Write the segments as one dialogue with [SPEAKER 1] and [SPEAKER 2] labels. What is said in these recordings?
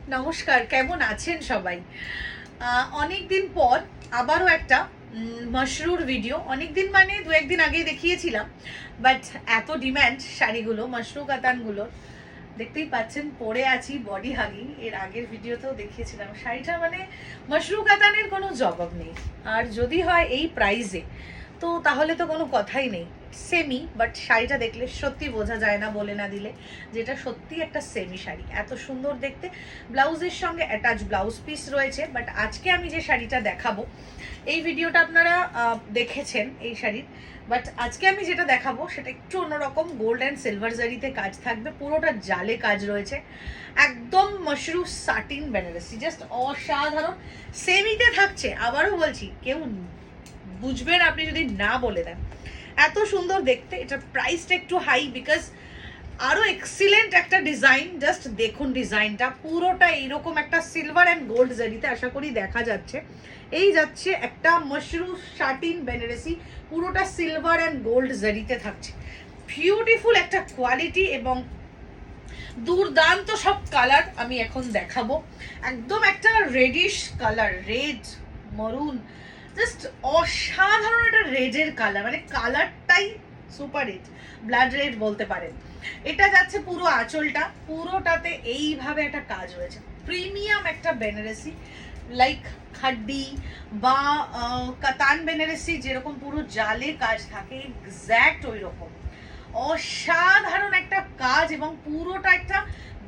[SPEAKER 1] নমস্কার, কেমন আছেন সবাই? অনেক দিন পর আবারও একটা মশরুর ভিডিও। অনেক দিন মানে দু একদিন আগেই দেখিয়েছিলাম, বাট এত ডিম্যান্ড শাড়িগুলো, মশরু কাতানগুলোর, দেখতেই পাচ্ছেন পরে আছি বডি হাগিং। এর আগের ভিডিওতেও দেখিয়েছিলাম শাড়িটা, মানে মশরু কাতানের কোনো জবাব নেই। আর যদি হয় এই প্রাইসে, তো তাহলে তো কোনো কথাই নেই। সেমি, বাট শাড়িটা দেখলে সত্যি বোঝা যায় না বলে না দিলে, যেটা সত্যি একটা সেমি শাড়ি। এত সুন্দর দেখতে, ব্লাউজের সঙ্গে অ্যাটাচ ব্লাউজ পিস রয়েছে। বাট আজকে আমি যে শাড়িটা দেখাবো, এই ভিডিওটা আপনারা দেখেছেন এই শাড়ির, বাট আজকে আমি যেটা দেখাবো সেটা একটু অন্যরকম। গোল্ড অ্যান্ড সিলভার জারিতে কাজ থাকবে, পুরোটা জালে কাজ রয়েছে, একদম মশরু সাটিন বেনারসি, জাস্ট অসাধারণ। সেমিতে থাকছে, আবারও বলছি, কেউ বুঝবেন আপনি যদি না বলে দেন। এত সুন্দর দেখতে। এটার প্রাইসটা একটু হাই, বিকজ আরো এক্সিলেন্ট একটা ডিজাইন। জাস্ট দেখুন ডিজাইনটা, পুরোটা এইরকম একটা সিলভার অ্যান্ড গোল্ড জারিতে আশা করি দেখা যাচ্ছে। এই যাচ্ছে একটা মশরু শাটিন বেনারসি, পুরোটা সিলভার অ্যান্ড গোল্ড জারিতে থাকছে। বিউটিফুল একটা কোয়ালিটি এবং দুর্দান্ত সব কালার আমি এখন দেখাবো। একদম একটা radish colour, red maroon, just অসাধারণ একটা রেডের কালার, মানে কালারটাই সুপার হিট, ব্লাড রেড বলতে পারেন। এটা যাচ্ছে পুরো আঁচলটা, পুরোটাতে এইভাবে একটা কাজ রয়েছে। প্রিমিয়াম একটা বেনারসি, লাইক খাড্ডি বা কাতান বেনারসি যেরকম পুরো জালে কাজ থাকে, এক্স্যাক্ট ওই রকম অসাধারণ একটা কাজ। এবং পুরোটা একটা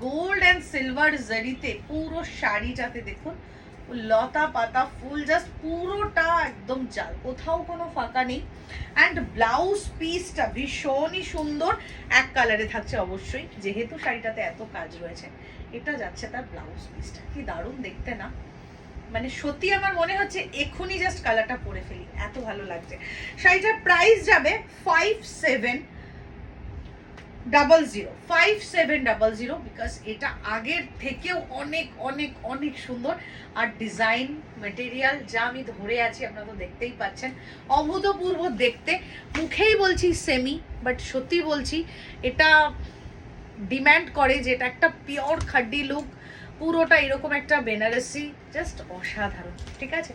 [SPEAKER 1] গোল্ড অ্যান্ড সিলভার জারিতে, পুরো শাড়িটাতে দেখুন লতা পাতা ফুল, জাস্ট পুরোটা একদম জাল, কোথাও কোনো ফাঁকা নেই। অ্যান্ড ব্লাউজ পিসটা ভীষণই সুন্দর, এক কালারে থাকছে অবশ্যই, যেহেতু শাড়িটাতে এত কাজ রয়েছে। এটা যাচ্ছে তার ব্লাউজ পিসটা, কি দারুণ দেখতে না, মানে সত্যি আমার মনে হচ্ছে এক্ষুনি জাস্ট কালারটা পরে ফেলি, এত ভালো লাগছে। শাড়িটার প্রাইস যাবে 5700, বিকজ এটা আগের থেকেও অনেক অনেক অনেক সুন্দর। আর ডিজাইন মেটেরিয়াল যা আমি ধরে আছি আপনারা তো দেখতেই পাচ্ছেন, অভূতপূর্ব দেখতে। মুখেই বলছি সেমি, বাট সত্যি বলছি এটা ডিম্যান্ড করে যে এটা একটা পিওর খাড্ডি লুক, পুরোটা এরকম একটা বেনারসি, জাস্ট অসাধারণ। ঠিক আছে,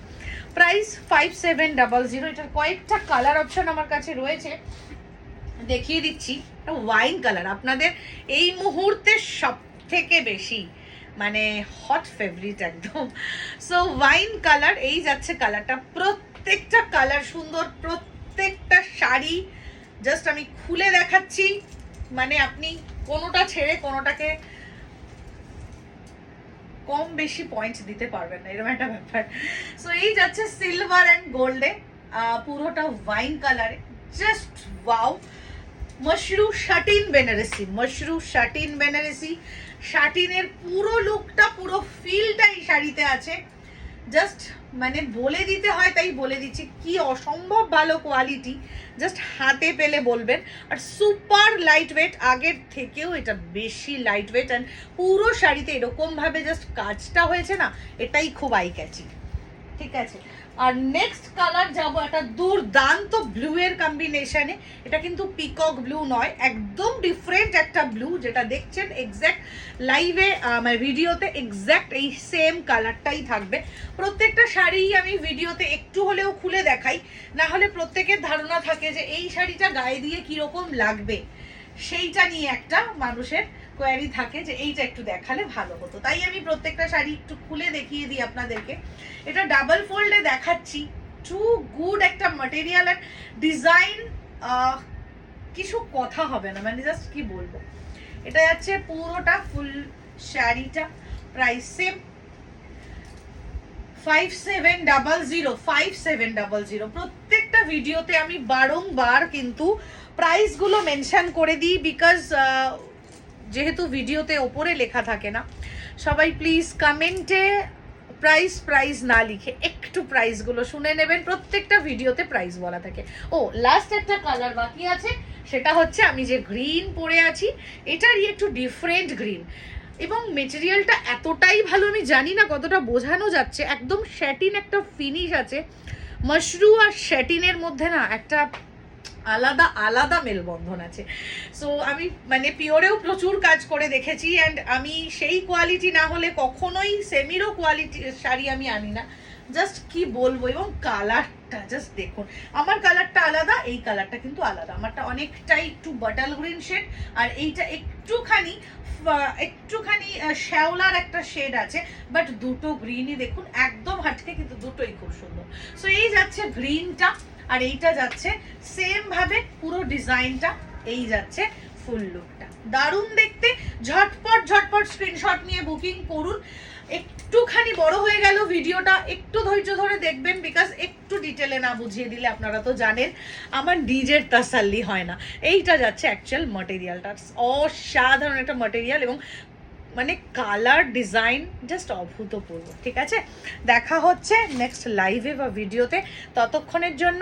[SPEAKER 1] প্রাইস 5700। এটার কয়েকটা কালার অপশন আমার কাছে রয়েছে, দেখিয়ে দিচ্ছি। ওয়াইন কালার আপনাদের এই মুহূর্তে সব থেকে বেশি মানে হট ফেভারিট একদম। সো ওয়াইন কালার, এই যাচ্ছে কালারটা, প্রত্যেকটা কালার সুন্দর, প্রত্যেকটা শাড়ি জাস্ট আমি খুলে দেখাচ্ছি, মানে আপনি কোনোটা ছেড়ে কোনোটাকে কম বেশি পয়েন্ট দিতে পারবেন না, এরকম একটা ব্যাপার। সো এই যাচ্ছে সিলভার অ্যান্ড গোল্ডে, পুরোটা ওয়াইন কালারে, just wow. Mashru satin Banarasi, Mashru satin Banarasi, শাটিনের পুরো লুকটা, পুরো ফিলটা এই শাড়িতে আছে। জাস্ট মানে বলে দিতে হয় তাই বলে দিচ্ছি, কি অসম্ভব ভালো কোয়ালিটি, জাস্ট হাতে পেলে বলবেন। আর সুপার লাইট ওয়েট, আগের থেকেও এটা বেশি লাইট ওয়েট। অ্যান্ড পুরো শাড়িতে এরকমভাবে জাস্ট কাজটা হয়েছে না, এটাই খুব আই ক্যাচি। ঠিক আছে, আর নেক্সট কালার যাবো একটা দুর্দান্ত ব্লু এর কম্বিনেশনে। এটা কিন্তু পিকক ব্লু নয়, একদম ডিফারেন্ট একটা ব্লু, যেটা দেখছেন এক্স্যাক্ট লাইভে মানে ভিডিওতে এক্স্যাক্ট এই সেম কালারটাই থাকবে। প্রত্যেকটা শাড়ি আমি ভিডিওতে একটু হলেও খুলে দেখাই, না হলে প্রত্যেকের ধারণা থাকে যে এই শাড়িটা গায়ে দিয়ে কিরকম লাগবে, সেইটা নিয়ে একটা মানুষের কোয়ারি থাকে যে এইটা একটু দেখালে ভালো হতো। তাই আমি প্রত্যেকটা শাড়ি একটু খুলে দেখিয়ে দিই আপনাদেরকে। এটা ডাবল ফোল্ডে দেখাচ্ছি, টু গুড একটা ম্যাটেরিয়াল আর ডিজাইন, কিছু কথা হবে না, মানে জাস্ট কি বলবো। এটা যাচ্ছে পুরোটা ফুল শাড়িটা, প্রাইস সেম 5700। প্রত্যেকটা ভিডিওতে আমি বারংবার কিন্তু প্রাইসগুলো মেনশন করে দিই, বিকজ যেহেতু ভিডিওতে ওপরে লেখা থাকে না, সবাই প্লিজ কমেন্টে প্রাইস না লিখে একটু প্রাইসগুলো শুনে নেবেন। প্রত্যেকটা ভিডিওতে প্রাইস বলা থাকে। ও লাস্ট একটা কালার বাকি আছে, সেটা হচ্ছে আমি যে গ্রিন পরে আছি, এটারই একটু ডিফারেন্ট গ্রিন, এবং মেটেরিয়ালটা এতটাই ভালো, আমি জানি না কতটা বোঝানো যাচ্ছে, একদম শ্যাটিন একটা ফিনিশ আছে। মশরু আর শ্যাটিনের মধ্যে না একটা আলাদা আলাদা মেলবন্ধন আছে। সো আমি মানে পিওরেও প্রচুর কাজ করে দেখেছি, অ্যান্ড আমি সেই কোয়ালিটি না হলে কখনোই সেমিরও কোয়ালিটি শাড়ি আমি আনি না। জাস্ট কি বলবো, এবং কালারটা জাস্ট দেখুন, আমার কালারটা আলাদা, এই কালারটা কিন্তু আলাদা। আমারটা অনেকটাই একটু বাটাল গ্রিন শেড, আর এইটা একটুখানি শ্যাওলার একটা শেড আছে, বাট দুটো গ্রিনই দেখুন একদম হাটকে, কিন্তু দুটোই খুব সুন্দর। সো এই যাচ্ছে গ্রিনটা, আর এইটা যাচ্ছে সেম ভাবে পুরো ডিজাইনটা, এই যাচ্ছে ফুল লুকটা। দারুণ দেখতে, ঝটপট ঝটপট স্ক্রিনশট নিয়ে বুকিং করুন। একটুখানি বড় হয়ে গেল ভিডিওটা, একটু ধৈর্য ধরে দেখবেন, বিকজ একটু ডিটেলে না বুঝিয়ে দিলে আপনারা তো জানেন আমার নিজের তাসাল্লি হয় না। এইটা যাচ্ছে অ্যাকচুয়াল মাটেরিয়ালটা, অসাধারণ একটা মাটেরিয়াল, এবং মানে কালার ডিজাইন জাস্ট অভূতপূর্ব। ঠিক আছে, দেখা হচ্ছে নেক্সট লাইভে বা ভিডিওতে, ততক্ষণের জন্য